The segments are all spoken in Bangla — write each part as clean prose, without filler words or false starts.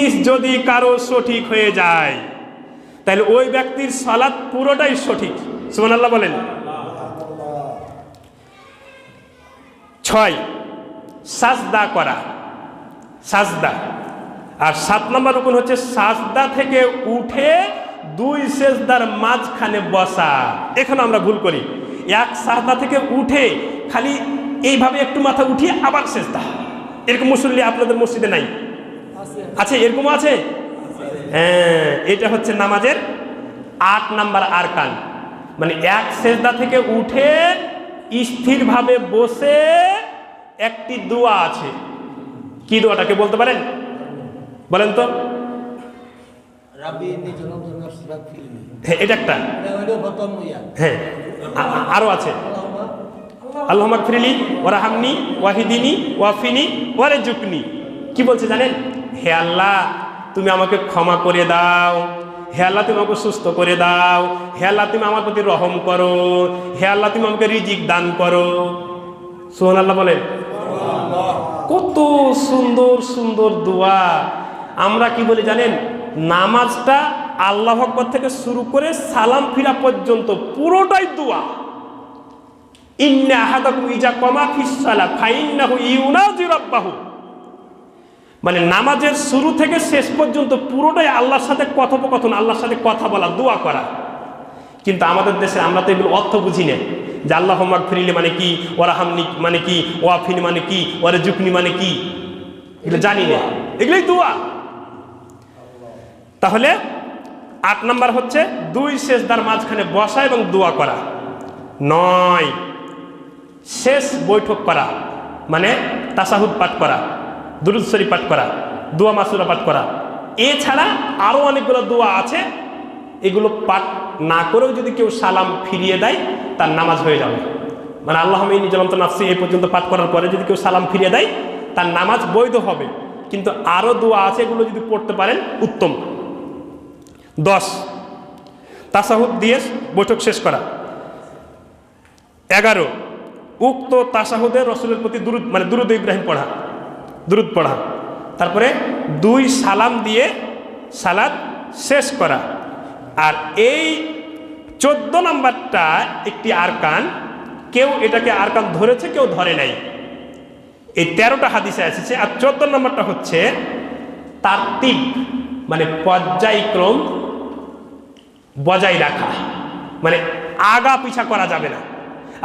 জিনিস যদি কারো সঠিক হয়ে যায় তাহলে ওই ব্যক্তির সালাত পুরোটাই সঠিক। সুবহানাল্লাহ বলেন। 6 সাজদা করা, সাজদা। আর 7 নম্বর রুকুন হচ্ছে সাজদা থেকে উঠে 2 সেজদার মাঝখানে বসা। এখানে আমরা ভুল করি, এক সাজদা থেকে উঠে খালি এইভাবে একটু মাথা উঠিয়ে আবার সেজদা। এরকম মুসল্লি আপনাদের মসজিদে নাই? আছে, এরকমও আছে। হ্যাঁ, এটা হচ্ছে নামাজের 8 নাম্বার আরকান। মানে এক সেজদা থেকে উঠে স্থিরভাবে বসে একটি দোয়া আছে। কি দোয়াটাকে বলতে পারেন? বলেন তো। হ্যাঁ, এটা একটা। হ্যাঁ, আরো আছে। আল্লাহুম্মা গফিরলি ওয়ারহামনি ওয়াহিদিনি ওয়াফিনি ওয়ারজুকনি। কি বলছে জানেন? হে আল্লাহ, তুমি আমাকে ক্ষমা করে দাও। হে আল্লাহ, তুমি আমাকে সুস্থ করে দাও। হে আল্লাহ, তুমি আমার প্রতি রহম করো। হে আল্লাহ, তুমি আমাকে রিজিক দান করো। সুবহানাল্লাহ বলেন। কত সুন্দর সুন্দর দোয়া। আমরা কি বলি জানেন? নামাজটা আল্লাহু আকবার থেকে শুরু করে সালাম ফিরা পর্যন্ত পুরোটাই দোয়া। ইন্না আহাদাকুম ইজা কামা ফিস সালাত ফাইন্নাহু ইউনাজি রাব্বাহু। মানে নামাজের শুরু থেকে শেষ পর্যন্ত পুরোটাই আল্লাহর সাথে কথোপকথন, আল্লাহর সাথে কথা বলা, দোয়া করা। কিন্তু আমাদের দেশে আমরা তো এগুলো অর্থ বুঝি না। যে আল্লাহুম্মা গফিরলি মানে কি, ওয়ারহামনি মানে কি, ওয়াফিনি মানে কি, ওয়ারজুকনি মানে কি, এগুলো জানি না। এগুলোই দোয়া। তাহলে 8 নাম্বার হচ্ছে 2 সেজদার মাঝখানে বসা এবং দোয়া করা। 9 শেষ বৈঠক করা, মানে তাশাহুদ পাঠ করা, দুরূদ শরীফ পাঠ করা, দোয়া মাসুরা পাঠ করা। এছাড়া আরো অনেকগুলো দোয়া আছে, এগুলো পাঠ না করেও যদি কেউ সালাম ফিরিয়ে দেয় তার নামাজ হয়ে যাবে। মানে আল্লাহুম্মা ইন্নী যালামতু নাফসি এই পর্যন্ত পাঠ করার পরে যদি কেউ সালাম ফিরিয়ে দেয় তার নামাজ বৈধ হবে। কিন্তু আরো দোয়া আছে, এগুলো যদি পড়তে পারেন উত্তম। 10 তাশাহুদ দিয়ে বৈঠক শেষ করা। 11 উক্ত তাশাহুদে রাসূলের প্রতি দুরূদ মানে দুরূদ ইব্রাহিম পড়া, দুরূদ পড়া। তারপরে 2 সালাম দিয়ে সালাত শেষ করা। আর এই 14 নাম্বারটা একটি আরকান। কেউ এটাকে আরকান ধরেছে, কেউ ধরে নাই। এই 13টা হাদিসে এসেছে। আর 14 নাম্বারটা হচ্ছে তারতিব, মানে পর্যায়ক্রম বজায় রাখা। মানে আগা পিছা করা যাবে না।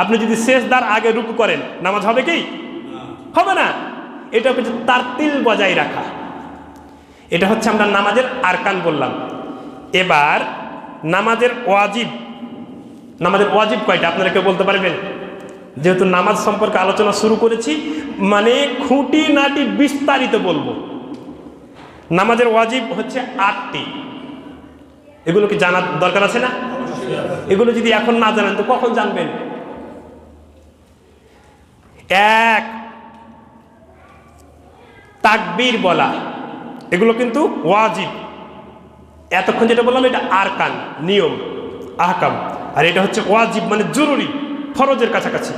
আপনি যদি শেষদার আগে রুকু করেন নামাজ হবে কি? হবে না। এটা হচ্ছে তারতিল বজায় রাখা। এটা হচ্ছে আমরা নামাজের আরকান বললাম। এবার নামাজের ওয়াজিব। নামাজের ওয়াজিব কয়টা আপনারা কেউ বলতে পারবেন? যেহেতু নামাজ সম্পর্কে আলোচনা শুরু করেছি, মানে খুঁটি নাটি বিস্তারিত বলবো। নামাজের ওয়াজিব হচ্ছে 8টি। এগুলো কি জানার দরকার আছে না? এগুলো যদি এখন না জানেন তো কখন জানবেন? 1 তাকবীর বলা, এগুলো কিন্তু ওয়াজিব। এতক্ষণ যেটা বললাম এটা আরকান, নিয়ম, আহকাম। আর এটা হচ্ছে ওয়াজিব, মানে জরুরি, ফরজের কাছাকাছি।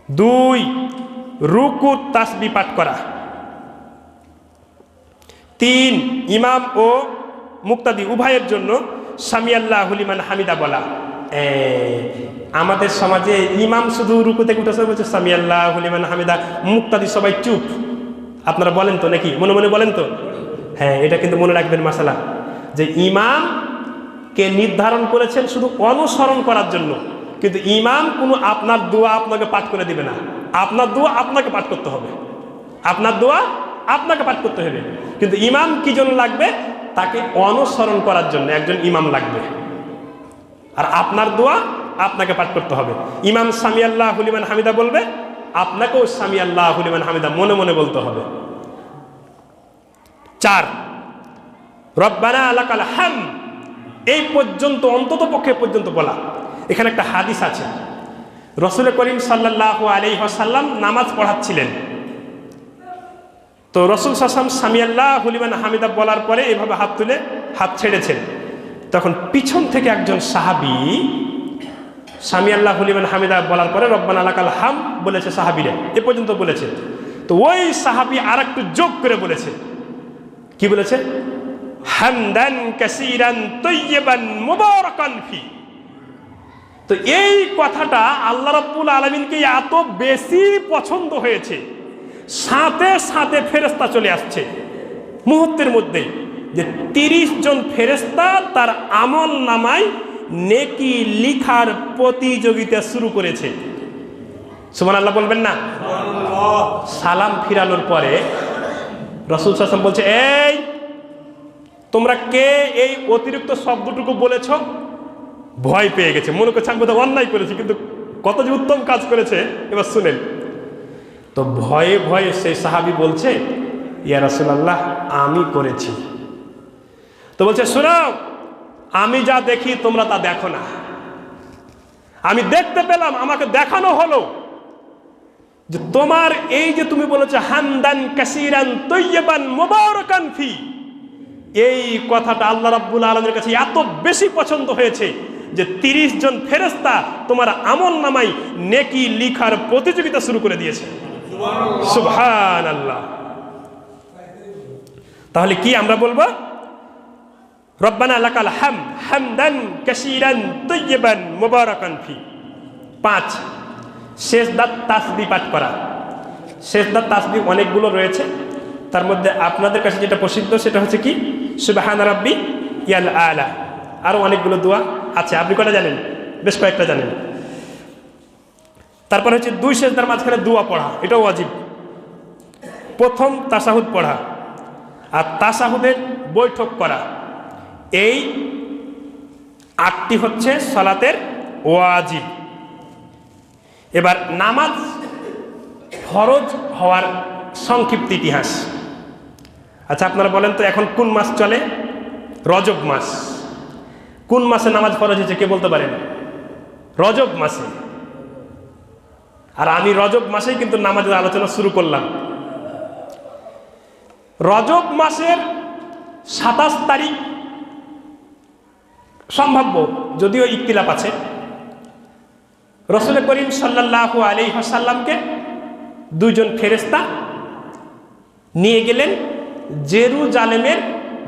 2 রুকু তাসবিহ পাঠ করা। 3 ইমাম ও মুক্তাদি উভয়ের জন্য সামি আল্লাহু লিমান হামিদা বলা। আমাদের সমাজে ইমাম শুধু রুকু থেকে উঠে বলছে সামি আল্লাহু লিমান হামিদা, মুক্তাদি সবাই চুপ। আপনারা বলেন তো নাকি? মনে মনে বলেন তো? হ্যাঁ, এটা কিন্তু মনে রাখবেন মাসালা, যে ইমামকে নির্ধারণ করেছেন শুধু অনুসরণ করার জন্য। কিন্তু ইমাম কোনো আপনার দোয়া আপনাকে পাঠ করে দিবে না। আপনার দোয়া আপনাকে পাঠ করতে হবে। আপনার দোয়া আপনাকে পাঠ করতে হবে। কিন্তু ইমাম কি জন্য লাগবে? তাকে অনুসরণ করার জন্য একজন ইমাম লাগবে। আর আপনার দোয়া আপনাকে পাঠ করতে হবে। ইমাম সামি আল্লাহু লিমান হামিদা বলবে, আপনাকেও সামি আল্লাহু লিমান হামিদা মনে মনে বলতে হবে। 4 রব্বানা লাকাল হামদ, এই পর্যন্ত অন্তত পক্ষে পর্যন্ত বলা। এখানে একটা হাদিস আছে, রাসূল করিম সাল্লাল্লাহু আলাইহি ওয়াসাল্লাম নামাজ পড়াচ্ছিলেন। তো রাসূল সাল্লাল্লাহু আলাইহি ওয়াসাল্লাম সামি আল্লাহু লিমান হামিদা বলার পরে এভাবে হাত তুলে হাত ছেড়েছেন। তখন পিছন থেকে একজন সাহাবী সামি আল্লাহু লিমান হামিদা বলার পরে রব্বানা লাকাল হামদ বলেছে। সাহাবীরা এ পর্যন্ত বলেছে। তো ওই সাহাবী আর একটু যোগ করে বলেছে, কি বলেছে? হামদান কাসীরান তাইয়্যিবান মুবারাকান ফি। তো এই কথাটা আল্লাহ রাব্বুল আলামিনকে এত বেশি পছন্দ হয়েছে, সাথে সাথে ফেরেশতা চলে আসছে মুহূর্তের মধ্যেই, যে 30 জন ফেরেশতা তার আমল নামায় নেকি লিখার প্রতিযোগিতা শুরু করেছে। সুবহানাল্লাহ বলবেন না? সালাম ফিরানোর পরে রাসূল সাল্লাল্লাহু আলাইহি ওয়াসাল্লাম বলছে, এই তোমরা কে এই অতিরিক্ত শব্দটুকু বলেছ? ভয় পেয়ে গেছে, মনে করছে আমি বোধহয় অন্যায় করেছি, কিন্তু কত যে উত্তম কাজ করেছে এবার শুনেন। তো ভয়ে ভয়ে সেই সাহাবী বলছে, ইয়া রাসূলুল্লাহ আমি করেছি। তো বলছে, শোনো, আমি যা দেখি তোমরা তা দেখো না। আমি দেখতে পেলাম, আমাকে দেখানো হলো যে তোমার এই যে তুমি বলেছো হামদান কাসীরান তাইয়্যিবান মুবারাকান ফি, এই কথাটা আল্লাহ রাব্বুল আলামিনের কাছে এত বেশি পছন্দ হয়েছে যে 30 জন ফেরেশতা তোমার আমল নামায় নেকি লিখার প্রতিযোগিতা শুরু করে দিয়েছে। সুবহানাল্লাহ। তাহলে কি আমরা বলবো? রব্বানা লাকাল হামদ হামদান কাসীরান তাইয়্যিবান মুবারাকান ফি। 5, সেজদাত তাসবিহ পাঠ করা। সেজদাত তাসবিহ অনেকগুলো রয়েছে, তার মধ্যে আপনাদের কাছে যেটা প্রসিদ্ধ সেটা হচ্ছে কি? সুবহানা রাব্বি ইয়াল আলা। আরো অনেকগুলো দোয়া আছে, আপনি কটা জানেন? বেশ কয়েকটা জানেন। তারপর হচ্ছে 2 সেজদার মাঝখানে দোয়া পড়া, এটাও ওয়াজিব। প্রথম তাশাহুদ পড়া আর তাশাহুদের বৈঠক করা, এই 8টি হচ্ছে সালাতের ওয়াজিব। এবার নামাজ ফরজ হওয়ার সংক্ষিপ্ত ইতিহাস। আচ্ছা আপনারা বলেন তো, এখন কোন মাস চলে? রজব মাস। কোন মাসে নামাজ ফরজ হয়েছে কে বলতে পারেন? রজব মাসে। আর আমি রজব মাসেই কিন্তু নামাজের আলোচনা শুরু করলাম। রজব মাসের 27 তারিখ সম্ভাব্য, যদিও ইখতিলাফ আছে। রাসূল করিম সাল্লাল্লাহু আলাইহি ওয়াসাল্লামকে 2 জন ফেরেশতা নিয়ে গেলেন জেরুজালেমের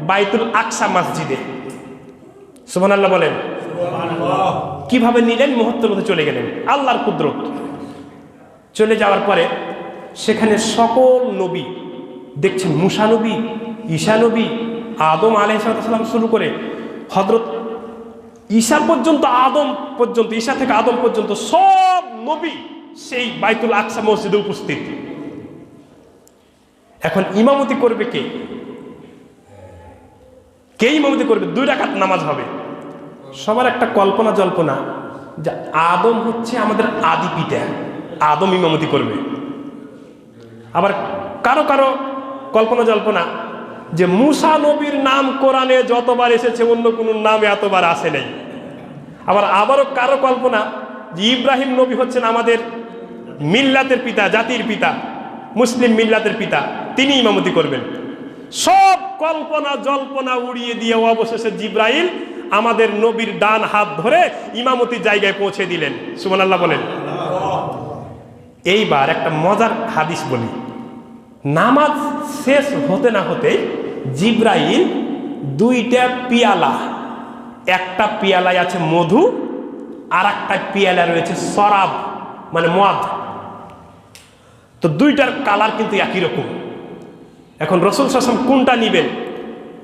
বাইতুল আকসা মসজিদে। সুবহানাল্লাহ বলেন। কিভাবে নিলেন? মুহূর্তের মধ্যে চলে গেলেন, আল্লাহর কুদরত। চলে যাওয়ার পরে সেখানে সকল নবী দেখছেন, মুসা নবী, ঈসা নবী, আদম আলাইহিস সালাম শুরু করে হযরত ঈসা পর্যন্ত, আদম পর্যন্ত, ঈসা থেকে আদম পর্যন্ত সব নবী সেই বাইতুল আকসা মসজিদে উপস্থিত। এখন ইমামতি করবে কে? কে ইমামতি করবে? 2 রাকাত নামাজ হবে। সবার একটা কল্পনা জল্পনা যে আদম হচ্ছে আমাদের আদি পিতা, আদম ইমামতি করবে। আবার কারো কারো কল্পনা জল্পনা যে মুসা নবীর নাম কোরআনে যতবার এসেছে অন্য কোন নামে এতবার আসে নাই। আবারও কারো কল্পনা যে ইব্রাহিম নবী হচ্ছেন আমাদের মিল্লাতের পিতা, জাতির পিতা, মুসলিম মিল্লাতের পিতা, তিনি ইমামতি করবেন। সব কল্পনা জল্পনা উড়িয়ে দিয়ে অবশেষে জিব্রাইল আমাদের নবীর ডান হাত ধরে ইমামতি জায়গায় পৌঁছে দিলেন। সুবহানাল্লাহ বলেন। এইবার একটা মজার হাদিস বলি। নামাজ শেষ হতে না হতে জিব্রাইল 2টা পিয়ালা, একটা পিয়ালায় আছে মধু আর একটা পিয়ালা রয়েছে শরাব মানে মদ। তো 2টার কালার কিন্তু একই রকম। এখন রাসূল সাল্লাল্লাহু আলাইহি ওয়াসাল্লাম কোনটা নেবেন?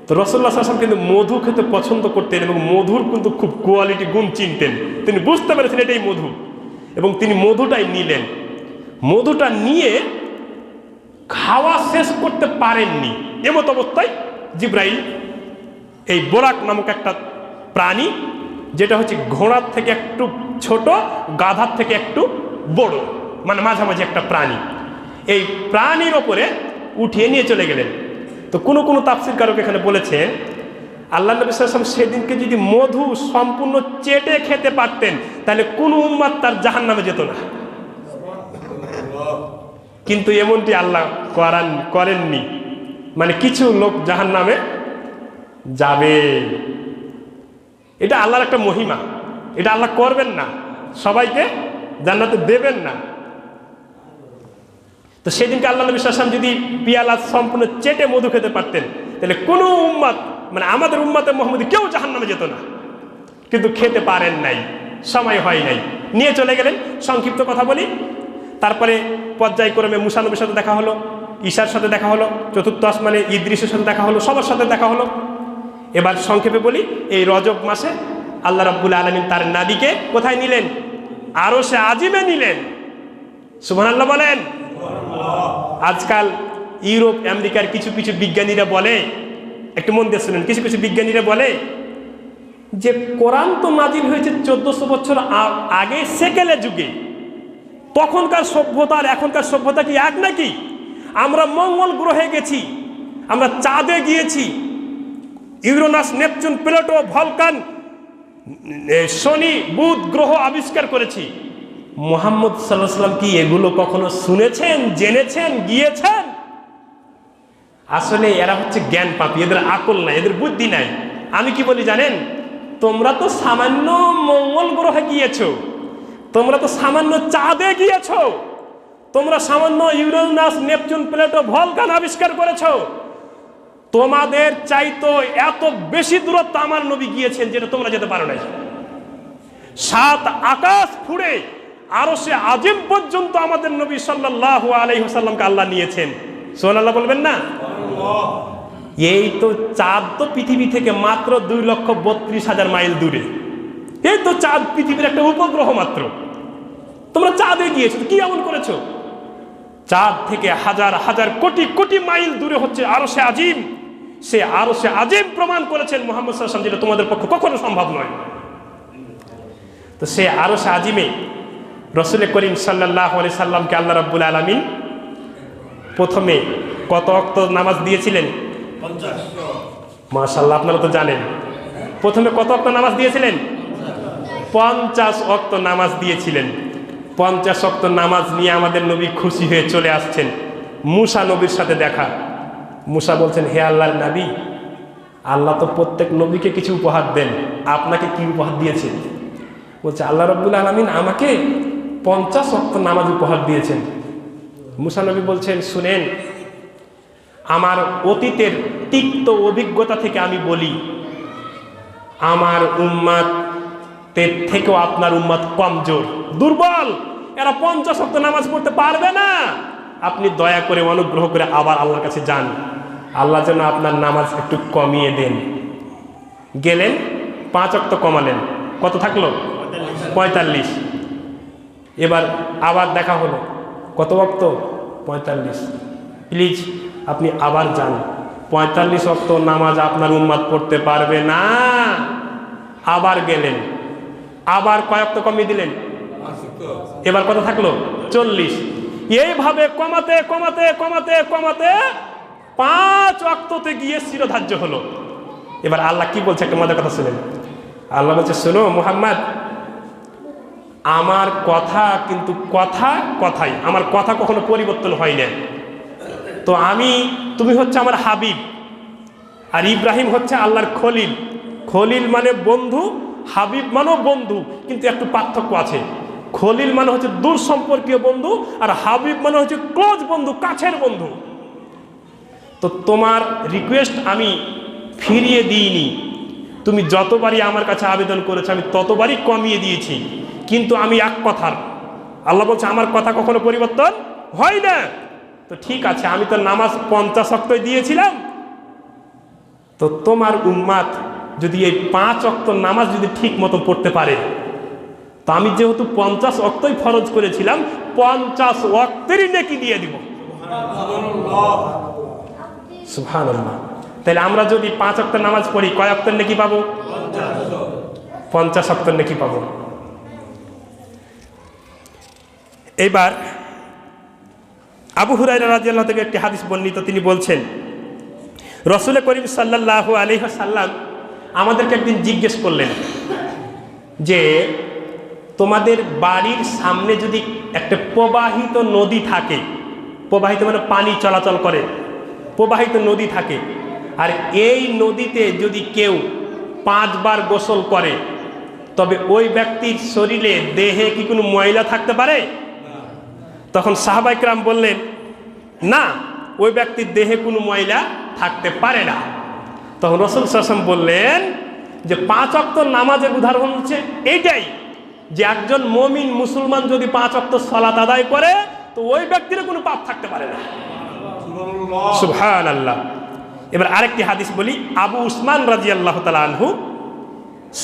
তো রাসূলুল্লাহ সাল্লাল্লাহু আলাইহি ওয়াসাল্লাম কিন্তু মধু খেতে পছন্দ করতেন এবং মধুর কিন্তু খুব কোয়ালিটি গুণ চিনতেন। তিনি বুঝতে পেরেছেন এটাই মধু এবং তিনি মধুটাই নিলেন। মধুটা নিয়ে খাওয়া শেষ করতে পারেননি, এমত অবস্থায় জিব্রাইল এই বোরাক নামক একটা প্রাণী, যেটা হচ্ছে ঘোড়ার থেকে একটু ছোট, গাধার থেকে একটু বড়, মানে মাঝামাঝি একটা প্রাণী, এই প্রাণীর ওপরে উঠিয়ে নিয়ে চলে গেলেন। তো কোনো কোনো তাফসীরকারক এখানে বলেছেন আল্লাহ নবী সাল্লাল্লাহু আলাইহি ওয়াসাল্লাম সেদিনকে যদি মধু সম্পূর্ণ চেটে খেতে পারতেন তাহলে কোন উম্মাত তার জাহান্নামে যেত না। কিন্তু এমনটি আল্লাহ করেননি, মানে কিছু লোক জাহান্নামে যাবে। এটা আল্লাহর একটা মহিমা, এটা আল্লাহ করবেন না, সবাইকে জান্নাতে দেবেন না। তো তো সেদিনকে আল্লাহ নবী সাল্লাল্লাহু আলাইহি ওয়াসাল্লাম যদি পিয়ালা সম্পূর্ণ চেটে মধু খেতে পারতেন, তাহলে কোনো উম্মত, মানে আমাদের উম্মতে মুহাম্মদী কেউ জাহান্নামে যেত না। কিন্তু খেতে পারেন নাই, সময় হয় নাই, নিয়ে চলে গেলেন। সংক্ষিপ্ত কথা বলি, তারপরে পর্যায়ক্রমে মুসা নবীর সাথে দেখা হলো, ঈসার সাথে দেখা হলো, চতুর্থ আসমানে ইদ্রিসের সাথে দেখা হলো, সবার সাথে দেখা হলো। এবার সংক্ষেপে বলি, এই রজব মাসে আল্লাহ রাব্বুল আলামিন তার নাবিকে কোথায় নিলেন? আরশে আজিমে নিলেন। সুবহানাল্লাহ বলেন। আজকাল ইউরোপ আমেরিকার কিছু কিছু বিজ্ঞানীরা বলে, একটু মন দিয়ে শুনেন, কিছু কিছু বিজ্ঞানীরা বলে যে কোরআন তো নাজিল হয়েছে 1400 বছর আগে, সেকেলে যুগে। তখনকার সভ্যতা আর এখনকার সভ্যতা কি এক নাকি? আমরা মঙ্গল গ্রহে গেছি, আমরা চাঁদে গিয়েছি, ইউরেনাস, নেপচুন, প্লুটো, ভলকান, শনি, বুধ গ্রহ আবিষ্কার করেছি। মুহাম্মদ সাল্লাল্লাহু আলাইহি ওয়াসাল্লাম কি এগুলো কখনো শুনেছেন, জেনেছেন, গিয়েছেন? আসলে এরা হচ্ছে জ্ঞান পাপী, এদের আকল নাই, এদের বুদ্ধি নাই। আমি কি বলি জানেন? তোমরা তো সামান্য মঙ্গল গ্রহে গিয়েছো, তোমরা তো সামান্য চাঁদে গিয়েছো, তোমরা সামান্য ইউরেনাস, নেপচুন, প্লুটো, ভলকান আবিষ্কার করেছো। তোমাদের চাইতো এত বেশি দূরত্ব আমার নবী গিয়েছেন, যেটা তোমরা যেতে পারো নাই। 7 আকাশ ফুঁড়ে আরশে আজিম পর্যন্ত আমাদের নবী সাল্লাল্লাহু আলাইহি ওয়াসাল্লামকে আল্লাহ নিয়েছেন। সুবহানাল্লাহ বলবেন না? এই তো চাঁদ তো পৃথিবী থেকে মাত্র 2,32,000 মাইল দূরে। এই তো চাঁদ পৃথিবীর একটা উপগ্রহ মাত্র। তোমরা চাঁদে গিয়েছো, কি এমন করেছো? চাঁদ থেকে হাজার হাজার কোটি কোটি মাইল দূরে হচ্ছে আরশে আজিম। সে আরশে আজিম প্রমাণ করেছেন মুহাম্মদ সাল্লাল্লাহু আলাইহি ওয়াসাল্লাম, যেটা তোমাদের পক্ষে কখনো সম্ভব নয়। তো সে আরশে আজিমে রাসূল করিম সাল্লাল্লাহু আলাইহি সাল্লামকে আল্লাহ রাব্বুল আলামিন প্রথমে কত ওয়াক্ত নামাজ দিয়েছিলেন? 50। মাশাআল্লাহ, আপনারা তো জানেন। প্রথমে কত ওয়াক্ত নামাজ দিয়েছিলেন? 50 ওয়াক্ত নামাজ দিয়েছিলেন। 50 ওয়াক্ত নামাজ নিয়ে আমাদের নবী খুশি হয়ে চলে আসছেন। মুসা নবীর সাথে দেখা। মুসা বলছেন, হে আল্লাহর নবী, আল্লাহ তো প্রত্যেক নবীকে কিছু উপহার দেন, আপনাকে কি উপহার দিয়েছেন? বলছে, আল্লাহ রাব্বুল আলামিন আমাকে 50 ওয়াক্ত নামাজ উপহার দিয়েছেন। মুসা নবী বলছেন, শুনেন, আমার অতীতের তিক্ত অভিজ্ঞতা থেকে আমি বলি, আমার উম্মতের থেকেও আপনার উম্মত কমজোর, দুর্বল, এরা 50 ওয়াক্ত নামাজ পড়তে পারবে না। আপনি দয়া করে অনুগ্রহ করে আবার আল্লাহর কাছে যান, আল্লাহ যেন আপনার নামাজ একটু কমিয়ে দেন। গেলেন, 5 ওয়াক্ত কমালেন, কত থাকলো? 45। এবার আবার দেখা হলো, কত ওয়াক্ত? 45। প্লিজ আপনি আবার যান, 45 ওয়াক্ত নামাজ আপনার উম্মত পড়তে পারবে না। আবার গেলেন, আবার কয় ওয়াক্ত কমিয়ে দিলেন? এবার কত থাকলো? 40। এইভাবে কমাতে কমাতে কমাতে কমাতে 5 ওয়াক্ততে গিয়ে শিরোধার্য হলো। এবার আল্লাহ কি বলছে, একটা মজার কথা শুনেন। আল্লাহ বলছে, শোনো মুহাম্মদ, আমার কথা কিন্তু কথাই, আমার কথা কখনো পরিবর্তন হয় না। তো তুমি হচ্ছে আমার হাবিব, আর ইব্রাহিম হচ্ছে আল্লাহর খলিল। খলিল মানে বন্ধু, হাবিব মানেও বন্ধু, কিন্তু একটু পার্থক্য আছে। খলিল মানে হচ্ছে দূর সম্পর্কীয় বন্ধু, আর হাবিব মানে হচ্ছে ক্লোজ বন্ধু, কাছের বন্ধু। তো তোমার রিকোয়েস্ট আমি ফিরিয়ে দিইনি, তুমি যতবারই আমার কাছে আবেদন করেছো আমি ততবারই কমিয়ে দিয়েছি, কিন্তু আমি এক কথার। আল্লাহ বলছে, আমার কথা কখনো পরিবর্তন হয় না। তো ঠিক আছে, আমি তো নামাজ 50 ওয়াক্তই দিয়েছিলাম, তো তোমার উম্মাত যদি এই 5 ওয়াক্ত নামাজ যদি ঠিক মতো পড়তে পারে, তো আমি যেহেতু 50 ওয়াক্তই ফরজ করেছিলাম, 50 ওয়াক্তেরই নেকি দিয়ে দিব। সুবহানাল্লাহ। তাহলে আমরা যদি 5 ওয়াক্ত নামাজ পড়ি, কয় ওয়াক্তের নেকি পাবো? 50 ওয়াক্তের নেকি পাবো। এবার আবু হুরায়রা রাদিয়াল্লাহু থেকে একটি হাদিস বর্ণিত, তিনি বলছেন, রাসূল করিম সাল্লাল্লাহু আলাইহি ওয়াসাল্লাম আমাদেরকে একদিন জিজ্ঞেস করলেন যে, তোমাদের বাড়ির সামনে যদি একটা প্রবাহিত নদী থাকে, প্রবাহিত মানে পানি চলাচল করে, প্রবাহিত নদী থাকে, আর এই নদীতে যদি কেউ 5 বার গোসল করে, তবে ওই ব্যক্তির শরীরে দেহে কি কোনো ময়লা থাকতে পারে? তখন সাহাবায়ে কেরাম বললেন, না, ওই ব্যক্তির দেহে কোনো ময়লা থাকতে পারে না। তখন রাসূল সাল্লাল্লাহু আলাইহি ওয়াসাল্লাম বললেন যে 5 ওয়াক্ত নামাজের উদাহরণ হচ্ছে এইটাই, যে একজন মুমিন মুসলমান যদি 5 ওয়াক্ত সালাত আদায় করে তো ওই ব্যক্তির কোনো পাপ থাকতে পারে না। সুবহানাল্লাহ। এবার আরেকটি হাদিস বলি। আবু উসমান রাদিয়াল্লাহু তাআলা আনহু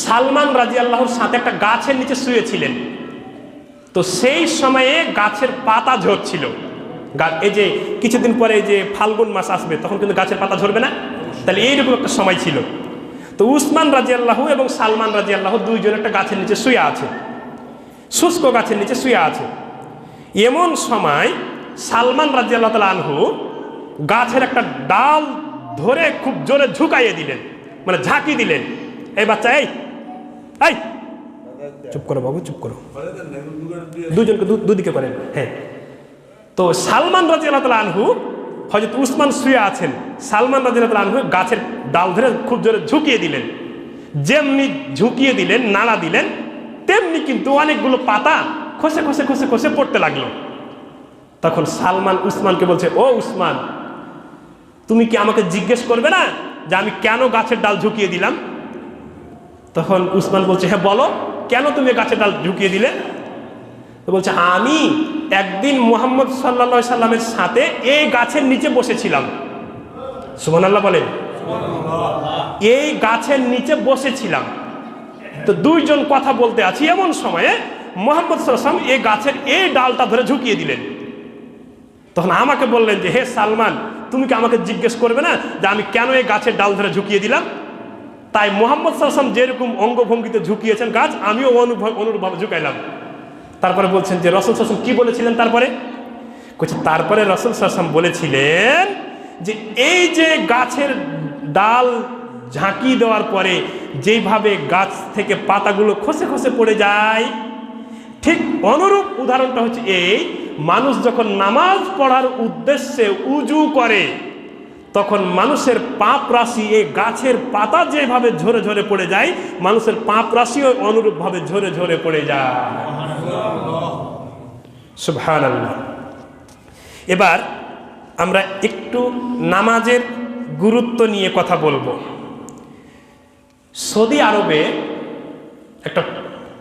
সালমান রাদিয়াল্লাহুর সাথে একটা গাছের নিচে শুয়েছিলেন। তো সেই সময়ে গাছের পাতা ঝরছিল। এই যে কিছুদিন পরে এই যে ফাল্গুন মাস আসবে তখন কিন্তু গাছের পাতা ঝরবে না, তাহলে এইরকম একটা সময় ছিল। তো উসমান রাদিয়াল্লাহু এবং সালমান রাদিয়াল্লাহু দুইজন একটা গাছের নিচে শুয়ে আছে, শুষ্ক গাছের নিচে শুয়ে আছে। এমন সময় সালমান রাদিয়াল্লাহু তাআলা আনহু গাছের একটা ডাল ধরে খুব জোরে ঝুঁকাইয়ে দিলেন, মানে ঝাঁকি দিলেন। এই বাচ্চা, এই এই চুপ করো বাবু, চুপ করো, দুজনকে দুদিকে করেন। হ্যাঁ, তো সালমান রাদিয়াল্লাহু তাআলা আনহু, হযরত উসমান শুয়ে আছেন, সালমান রাদিয়াল্লাহু তাআলা আনহু গাছের ডাল ধরে খুব জোরে ঝুঁকিয়ে দিলেন। যেমনি ঝুঁকিয়ে দিলেন, নাড়া দিলেন, তেমনি কিন্তু অনেকগুলো পাতা খসে খসে খসে খসে পড়তে লাগলো। তখন সালমান উসমানকে বলছে, ও উসমান, তুমি কি আমাকে জিজ্ঞেস করবে না যে আমি কেন গাছের ডাল ঝুঁকিয়ে দিলাম? তখন উসমান বলছে, হ্যাঁ বলো, কেন তুমি গাছের ডাল ঝুঁকিয়ে দিলে? তো বলছে, আমি একদিন মুহাম্মদ সাল্লাল্লাহু আলাইহি সাল্লামের সাথে এই গাছের নিচে বসেছিলাম। সুবহানাল্লাহ বলেন। এই গাছের নিচে বসেছিলাম, তো দুইজন কথা বলতে আছি, এমন সময়ে মুহাম্মদ সাল্লাল্লাহু আলাইহি ওয়াসাল্লাম এই গাছের এই ডালটা ধরে ঝুঁকিয়ে দিলেন। তখন আমাকে বললেন যে, হে সালমান, তুমি কি আমাকে জিজ্ঞেস করবে না যে আমি কেন এই গাছের ডাল ধরে ঝুঁকিয়ে দিলাম? তাই মুহাম্মদ সাল্লাল্লাহু আলাইহি ওয়াসাল্লাম যেরকম অঙ্গভঙ্গিতে ঝুঁকিয়েছেন গাছ, আমিও অনুরূপভাবে ঝুঁকাইলাম। তারপরে বলছেন যে রাসূল সাল্লাল্লাহু আলাইহি ওয়াসাল্লাম কি বলেছিলেন? তারপরে রাসূল সাল্লাল্লাহু আলাইহি ওয়াসাল্লাম বলেছিলেন যে এই যে গাছের ডাল ঝাঁকি দেওয়ার পরে যেইভাবে গাছ থেকে পাতাগুলো খসে খসে পড়ে যায়, ঠিক অনুরূপ উদাহরণটা হচ্ছে এই, মানুষ যখন নামাজ পড়ার উদ্দেশ্যে উজু করে তখন মানুষের পাপ রাশি এই গাছের পাতা যেভাবে ঝরে ঝরে পড়ে যায়, মানুষের পাপ রাশিও অনুরূপভাবে ঝরে ঝরে পড়ে যায়। সুবহানাল্লাহ। এবার আমরা একটু নামাজের গুরুত্ব নিয়ে কথা বলবো। সৌদি আরবে একটা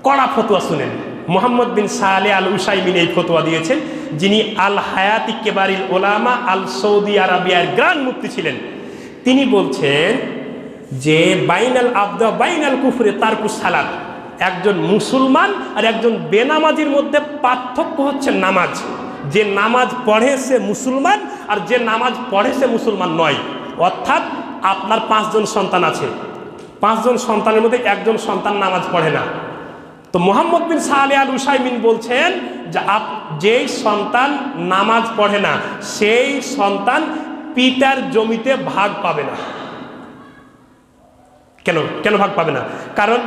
কড়া ফতোয়া শুনেন। মুহাম্মদ বিন সালেহ আল উসাইমিন এই ফতোয়া দিয়েছেন, যিনি আল হায়াতি কেবারিল ওলামা আল সৌদি আরবিয়ার গ্র্যান্ড মুফতি ছিলেন। তিনি বলছেন যে বাইনাল আবদা বাইনাল কুফরে তারকুস সালাত, একজন মুসলমান আর একজন বেনামাজির মধ্যে পার্থক্য হচ্ছে নামাজ। যে নামাজ পড়ে সে মুসলমান, আর যে নামাজ পড়ে সে মুসলমান নয়। অর্থাৎ আপনার 5 জন সন্তান আছে, 5 জন সন্তানের মধ্যে একজন সন্তান নামাজ পড়ে না। তো মুহাম্মদ বিন সালেহ আল উসাইমিন বলছেন যে যেই সন্তান নামাজ পড়ে না সেই সন্তান পিতার জমিতে ভাগ পাবে না। কেন ভাগ পাবে না? কারণ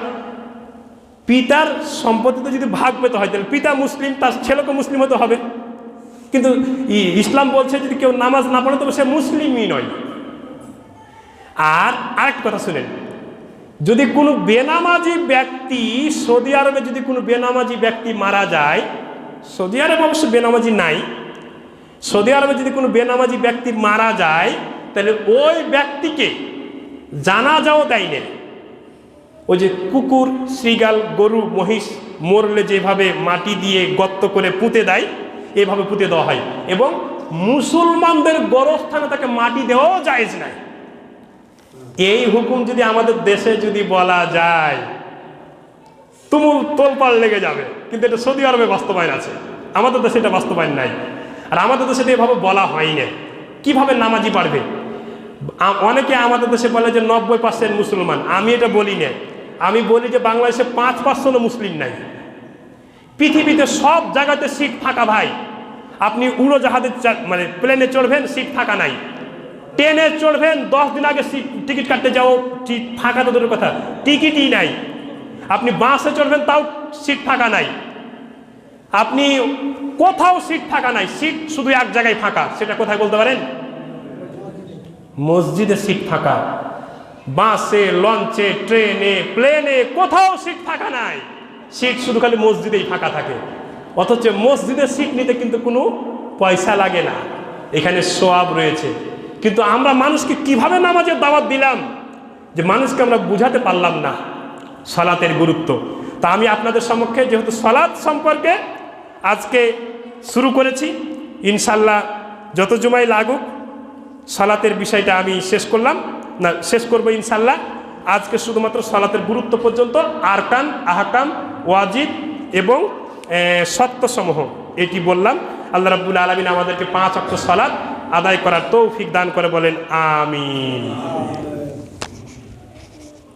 পিতার সম্পত্তিতে যদি ভাগ পেতে হয় তাহলে পিতা মুসলিম, তার ছেলেকে মুসলিম হতে হবে। কিন্তু ইসলাম বলছে যদি কেউ নামাজ না পড়ে তবে সে মুসলিমই নয়। আর আরেকটা কথা শুনেন, যদি কোনো বেনামাজি ব্যক্তি, সৌদি আরবে যদি কোনো বেনামাজি ব্যক্তি মারা যায়, সৌদি আরবে অবশ্য বেনামাজি নাই, সৌদি আরবে যদি কোনো বেনামাজি ব্যক্তি মারা যায় তাহলে ওই ব্যক্তিকে জানাজাও দেয় না। ওই যে কুকুর, শ্রীগাল, গরু, মহিষ মরলে যেভাবে মাটি দিয়ে গর্ত করে পুঁতে দেয়, এভাবে পুঁতে দেওয়া হয়। এবং মুসলমানদের গোরস্থানে তাকে মাটি দেওয়াও জায়েজ নাই। এই হুকুম যদি আমাদের দেশে যদি বলা যায় তুমুল তোলপাড় লেগে যাবে, কিন্তু এটা সৌদি আরবে বাস্তবায়ন আছে, আমাদের দেশে এটা বাস্তবায়ন নাই। আর আমাদের দেশে এভাবে বলা হয় না। কিভাবে নামাজি পারবে? অনেকে আমাদের দেশে বলে যে 90% মুসলমান। আমি এটা বলি না, আমি বলি যে বাংলাদেশে 5% মুসলিম নাই। পৃথিবীতে সব জায়গাতে সিট ফাঁকা ভাই। আপনি উড়োজাহাজে মানে প্লেনে চড়বেন, সিট ফাঁকা নাই। ট্রেনে চড়বেন, 10 দিন আগে টিকিট কাটতে যাও, সিট ফাঁকা তো দূরের কথা, টিকিটই নাই। আপনি বাসে চড়বেন, তাও সিট ফাঁকা নাই। আপনি কোথাও সিট ফাঁকা নাই, সিট শুধু এক জায়গায় ফাঁকা। সেটা কোথায় বলতে পারেন? মসজিদে সিট ফাঁকা। বাসে, লঞ্চে, ট্রেনে, প্লেনে কোথাও সিট ফাঁকা নাই। সিট শুধু খালি মসজিদেই ফাঁকা থাকে। অথচ মসজিদের সিট নিতে কিন্তু কোনো পয়সা লাগে না। এখানে সওয়াব রয়েছে। কিন্তু আমরা মানুষকে কিভাবে নামাজের দাওয়াত দিলাম যে মানুষকে আমরা বুঝাতে পারলাম না সালাতের গুরুত্ব। তা আমি আপনাদের সম্মুখে যেহেতু সালাত সম্পর্কে আজকে শুরু করেছি, ইনশাল্লাহ যত জুমাই লাগুক সালাতের বিষয়টা আমি শেষ করবো ইনশাল্লাহ। আজকে শুধুমাত্র সালাতের গুরুত্ব পর্যন্ত, আরকান, আহকাম, ওয়াজিব এবং শর্তসমূহ এটি বললাম। আল্লাহ রাব্বুল আলামিন আমাদেরকে 5 ওয়াক্ত সালাত আদায় করার তৌফিক দান করে বলেন আমিন।